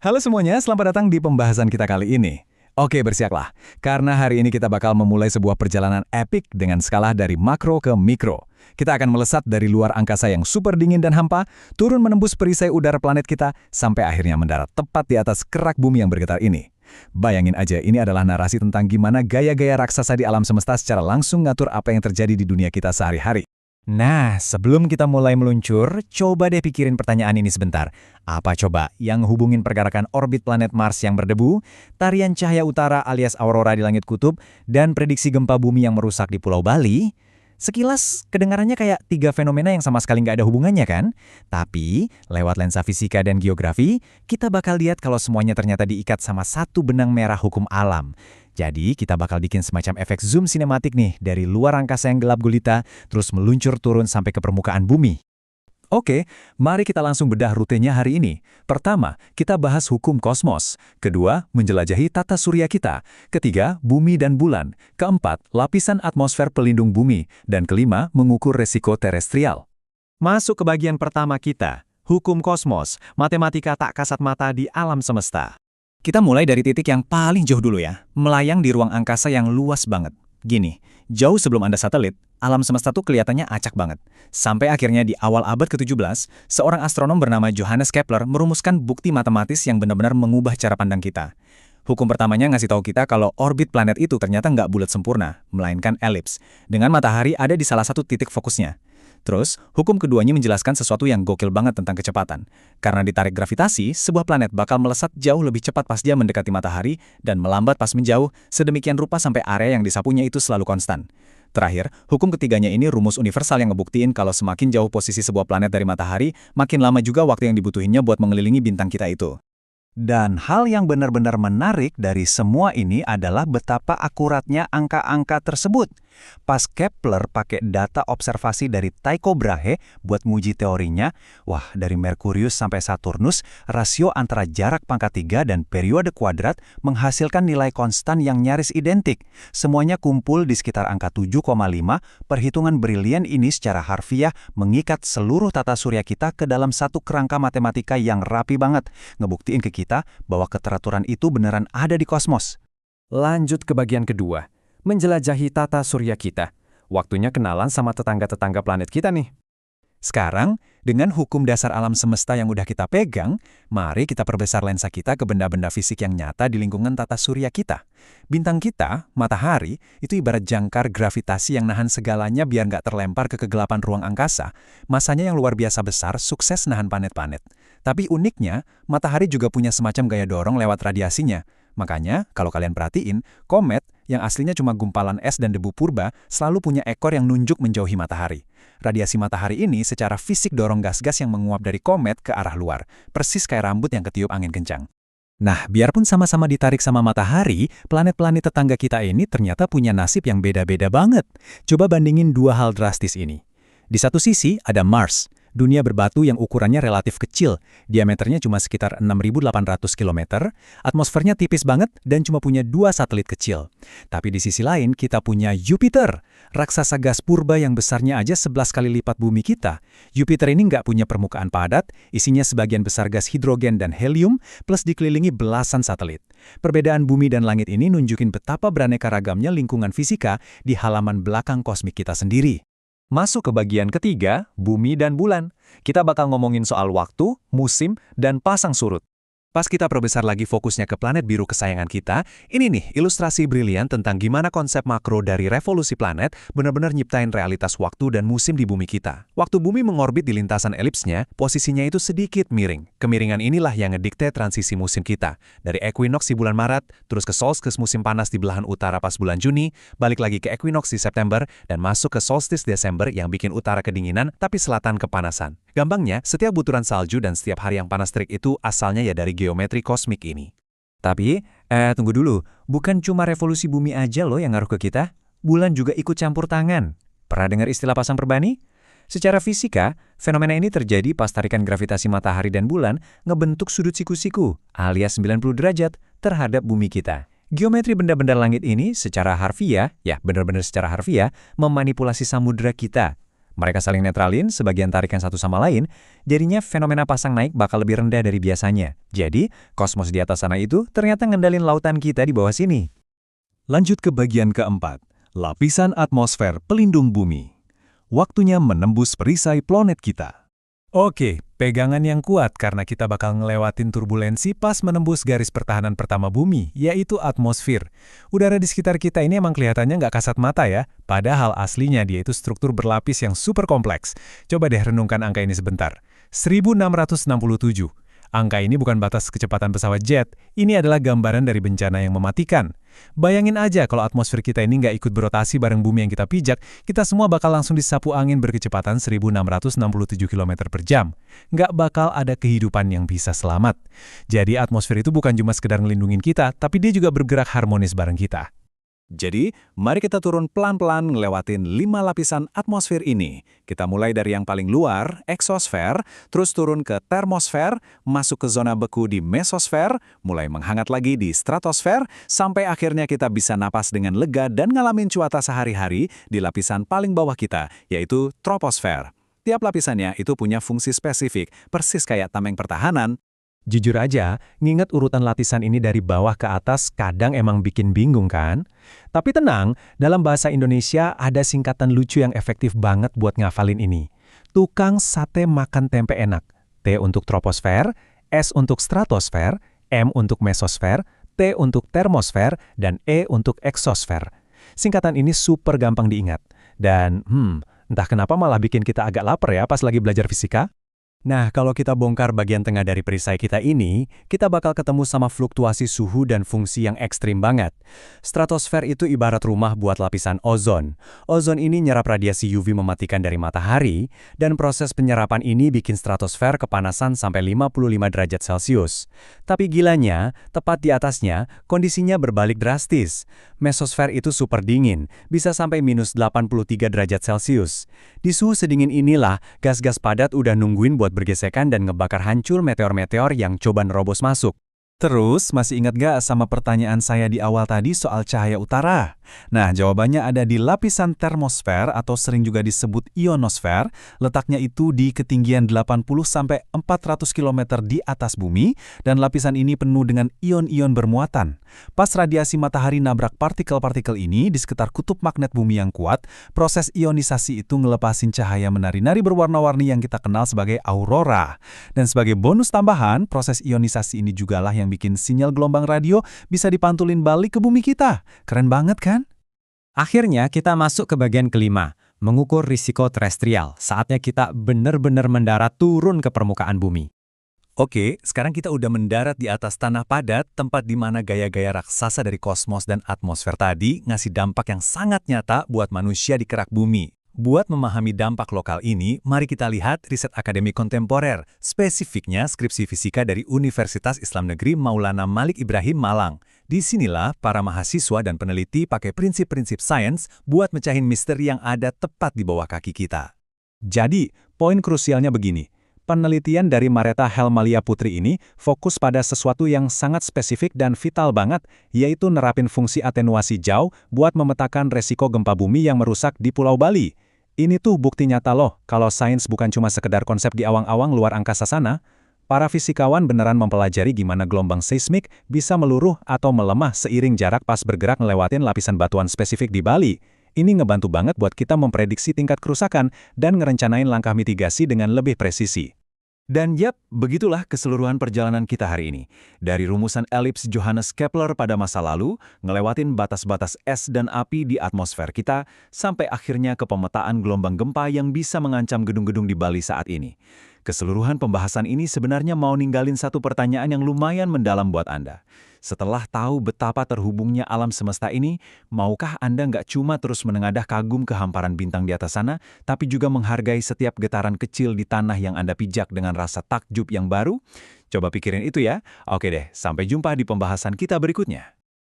Halo semuanya, selamat datang di pembahasan kita kali ini. Oke, bersiaplah, karena hari ini kita bakal memulai sebuah perjalanan epik dengan skala dari makro ke mikro. Kita akan melesat dari luar angkasa yang super dingin dan hampa, turun menembus perisai udara planet kita, sampai akhirnya mendarat tepat di atas kerak bumi yang bergetar ini. Bayangin aja, ini adalah narasi tentang gimana gaya-gaya raksasa di alam semesta secara langsung ngatur apa yang terjadi di dunia kita sehari-hari. Nah, sebelum kita mulai meluncur, coba deh pikirin pertanyaan ini sebentar. Apa coba yang hubungin pergerakan orbit planet Mars yang berdebu, tarian cahaya utara alias aurora di langit kutub, dan prediksi gempa bumi yang merusak di Pulau Bali? Sekilas kedengarannya kayak tiga fenomena yang sama sekali nggak ada hubungannya kan? Tapi, lewat lensa fisika dan geografi, kita bakal lihat kalau semuanya ternyata diikat sama satu benang merah hukum alam. Jadi, kita bakal bikin semacam efek zoom sinematik nih dari luar angkasa yang gelap gulita, terus meluncur turun sampai ke permukaan bumi. Oke, mari kita langsung bedah rutenya hari ini. Pertama, kita bahas hukum kosmos. Kedua, menjelajahi tata surya kita. Ketiga, bumi dan bulan. Keempat, lapisan atmosfer pelindung bumi. Dan kelima, mengukur resiko terestrial. Masuk ke bagian pertama kita, hukum kosmos, matematika tak kasat mata di alam semesta. Kita mulai dari titik yang paling jauh dulu ya, melayang di ruang angkasa yang luas banget. Gini, jauh sebelum ada satelit, alam semesta tuh kelihatannya acak banget. Sampai akhirnya di awal abad ke-17, seorang astronom bernama Johannes Kepler merumuskan bukti matematis yang benar-benar mengubah cara pandang kita. Hukum pertamanya ngasih tahu kita kalau orbit planet itu ternyata nggak bulat sempurna, melainkan elips, dengan matahari ada di salah satu titik fokusnya. Terus, hukum keduanya menjelaskan sesuatu yang gokil banget tentang kecepatan. Karena ditarik gravitasi, sebuah planet bakal melesat jauh lebih cepat pas dia mendekati matahari dan melambat pas menjauh, sedemikian rupa sampai area yang disapunya itu selalu konstan. Terakhir, hukum ketiganya ini rumus universal yang ngebuktiin kalau semakin jauh posisi sebuah planet dari matahari, makin lama juga waktu yang dibutuhinnya buat mengelilingi bintang kita itu. Dan hal yang benar-benar menarik dari semua ini adalah betapa akuratnya angka-angka tersebut. Pas Kepler pakai data observasi dari Tycho Brahe buat nguji teorinya, wah dari Merkurius sampai Saturnus, rasio antara jarak pangkat 3 dan periode kuadrat menghasilkan nilai konstan yang nyaris identik. Semuanya kumpul di sekitar angka 7,5, perhitungan brilian ini secara harfiah mengikat seluruh tata surya kita ke dalam satu kerangka matematika yang rapi banget, ngebuktiin ke kita bahwa keteraturan itu beneran ada di kosmos. Lanjut ke bagian kedua. Menjelajahi tata surya kita. Waktunya kenalan sama tetangga-tetangga planet kita nih. Sekarang, dengan hukum dasar alam semesta yang udah kita pegang, mari kita perbesar lensa kita ke benda-benda fisik yang nyata di lingkungan tata surya kita. Bintang kita, matahari, itu ibarat jangkar gravitasi yang nahan segalanya biar nggak terlempar ke kegelapan ruang angkasa. Masanya yang luar biasa besar, sukses nahan planet-planet. Tapi uniknya, matahari juga punya semacam gaya dorong lewat radiasinya. Makanya, kalau kalian perhatiin, komet yang aslinya cuma gumpalan es dan debu purba selalu punya ekor yang nunjuk menjauhi matahari. Radiasi matahari ini secara fisik dorong gas-gas yang menguap dari komet ke arah luar, persis kayak rambut yang ketiup angin kencang. Nah, biarpun sama-sama ditarik sama matahari, planet-planet tetangga kita ini ternyata punya nasib yang beda-beda banget. Coba bandingin dua hal drastis ini. Di satu sisi ada Mars, dunia berbatu yang ukurannya relatif kecil, diameternya cuma sekitar 6.800 km, atmosfernya tipis banget dan cuma punya 2 satelit kecil. Tapi di sisi lain kita punya Jupiter, raksasa gas purba yang besarnya aja 11 kali lipat bumi kita. Jupiter ini nggak punya permukaan padat, isinya sebagian besar gas hidrogen dan helium, plus dikelilingi belasan satelit. Perbedaan bumi dan langit ini nunjukin betapa beraneka ragamnya lingkungan fisika di halaman belakang kosmik kita sendiri. Masuk ke bagian ketiga, bumi dan bulan. Kita bakal ngomongin soal waktu, musim, dan pasang surut. Pas kita perbesar lagi fokusnya ke planet biru kesayangan kita, ini nih ilustrasi brilian tentang gimana konsep makro dari revolusi planet benar-benar nyiptain realitas waktu dan musim di bumi kita. Waktu bumi mengorbit di lintasan elipsnya, posisinya itu sedikit miring. Kemiringan inilah yang ngedikte transisi musim kita. Dari equinox di bulan Maret, terus ke solstice musim panas di belahan utara pas bulan Juni, balik lagi ke equinox di September, dan masuk ke solstice Desember yang bikin utara kedinginan tapi selatan kepanasan. Gampangnya, setiap buturan salju dan setiap hari yang panas terik itu asalnya ya dari geometri kosmik ini. Tapi, tunggu dulu. Bukan cuma revolusi bumi aja loh yang ngaruh ke kita. Bulan juga ikut campur tangan. Pernah dengar istilah pasang perbani? Secara fisika, fenomena ini terjadi pas tarikan gravitasi matahari dan bulan ngebentuk sudut siku-siku, alias 90 derajat, terhadap bumi kita. Geometri benda-benda langit ini secara harfiah, ya benar-benar secara harfiah, memanipulasi samudera kita. Mereka saling netralin, sebagian tarikan satu sama lain, jadinya fenomena pasang naik bakal lebih rendah dari biasanya. Jadi, kosmos di atas sana itu ternyata ngendalin lautan kita di bawah sini. Lanjut ke bagian keempat, lapisan atmosfer pelindung bumi. Waktunya menembus perisai planet kita. Oke, pegangan yang kuat karena kita bakal ngelewatin turbulensi pas menembus garis pertahanan pertama bumi, yaitu atmosfer. Udara di sekitar kita ini emang kelihatannya nggak kasat mata ya, padahal aslinya dia itu struktur berlapis yang super kompleks. Coba deh renungkan angka ini sebentar. 1667. Angka ini bukan batas kecepatan pesawat jet, ini adalah gambaran dari bencana yang mematikan. Bayangin aja kalau atmosfer kita ini nggak ikut berotasi bareng bumi yang kita pijak, kita semua bakal langsung disapu angin berkecepatan 1667 km per jam. Nggak bakal ada kehidupan yang bisa selamat. Jadi atmosfer itu bukan cuma sekedar ngelindungin kita, tapi dia juga bergerak harmonis bareng kita. Jadi, mari kita turun pelan-pelan ngelewatin 5 lapisan atmosfer ini. Kita mulai dari yang paling luar, eksosfer, terus turun ke termosfer, masuk ke zona beku di mesosfer, mulai menghangat lagi di stratosfer, sampai akhirnya kita bisa napas dengan lega dan ngalamin cuaca sehari-hari di lapisan paling bawah kita, yaitu troposfer. Tiap lapisannya itu punya fungsi spesifik, persis kayak tameng pertahanan. Jujur aja, nginget urutan lapisan ini dari bawah ke atas kadang emang bikin bingung kan? Tapi tenang, dalam bahasa Indonesia ada singkatan lucu yang efektif banget buat ngafalin ini. Tukang sate makan tempe enak. T untuk troposfer, S untuk stratosfer, M untuk mesosfer, T untuk termosfer, dan E untuk eksosfer. Singkatan ini super gampang diingat. Dan, entah kenapa malah bikin kita agak lapar ya pas lagi belajar fisika. Nah, kalau kita bongkar bagian tengah dari perisai kita ini, kita bakal ketemu sama fluktuasi suhu dan fungsi yang ekstrim banget. Stratosfer itu ibarat rumah buat lapisan ozon. Ozon ini nyerap radiasi UV mematikan dari matahari, dan proses penyerapan ini bikin stratosfer kepanasan sampai 55 derajat Celcius. Tapi gilanya, tepat di atasnya, kondisinya berbalik drastis. Mesosfer itu super dingin, bisa sampai minus 83 derajat Celcius. Di suhu sedingin inilah, gas-gas padat udah nungguin buat bergesekan dan ngebakar hancur meteor-meteor yang coba nerobos masuk. Terus, masih ingat gak sama pertanyaan saya di awal tadi soal cahaya utara? Nah, jawabannya ada di lapisan termosfer atau sering juga disebut ionosfer, letaknya itu di ketinggian 80-400 km di atas bumi, dan lapisan ini penuh dengan ion-ion bermuatan. Pas radiasi matahari nabrak partikel-partikel ini di sekitar kutub magnet bumi yang kuat, proses ionisasi itu ngelepasin cahaya menari-nari berwarna-warni yang kita kenal sebagai aurora. Dan sebagai bonus tambahan, proses ionisasi ini jugalah yang bikin sinyal gelombang radio bisa dipantulin balik ke bumi kita. Keren banget kan? Akhirnya kita masuk ke bagian kelima, mengukur risiko terestrial. Saatnya kita benar-benar mendarat turun ke permukaan bumi. Oke, sekarang kita udah mendarat di atas tanah padat, tempat di mana gaya-gaya raksasa dari kosmos dan atmosfer tadi ngasih dampak yang sangat nyata buat manusia di kerak bumi. Buat memahami dampak lokal ini, mari kita lihat riset akademi kontemporer, spesifiknya skripsi fisika dari Universitas Islam Negeri Maulana Malik Ibrahim Malang. Disinilah para mahasiswa dan peneliti pakai prinsip-prinsip sains buat mecahin misteri yang ada tepat di bawah kaki kita. Jadi, poin krusialnya begini. Penelitian dari Mareta Helmalia Putri ini fokus pada sesuatu yang sangat spesifik dan vital banget, yaitu nerapin fungsi atenuasi jauh buat memetakan resiko gempa bumi yang merusak di Pulau Bali. Ini tuh bukti nyata loh, kalau sains bukan cuma sekedar konsep di awang-awang luar angkasa sana. Para fisikawan beneran mempelajari gimana gelombang seismik bisa meluruh atau melemah seiring jarak pas bergerak ngelewatin lapisan batuan spesifik di Bali. Ini ngebantu banget buat kita memprediksi tingkat kerusakan dan ngerencanain langkah mitigasi dengan lebih presisi. Dan yap, begitulah keseluruhan perjalanan kita hari ini. Dari rumusan elips Johannes Kepler pada masa lalu, ngelewatin batas-batas es dan api di atmosfer kita, sampai akhirnya ke pemetaan gelombang gempa yang bisa mengancam gedung-gedung di Bali saat ini. Keseluruhan pembahasan ini sebenarnya mau ninggalin satu pertanyaan yang lumayan mendalam buat Anda. Setelah tahu betapa terhubungnya alam semesta ini, maukah Anda nggak cuma terus menengadah kagum ke hamparan bintang di atas sana, tapi juga menghargai setiap getaran kecil di tanah yang Anda pijak dengan rasa takjub yang baru? Coba pikirin itu ya. Oke deh, sampai jumpa di pembahasan kita berikutnya.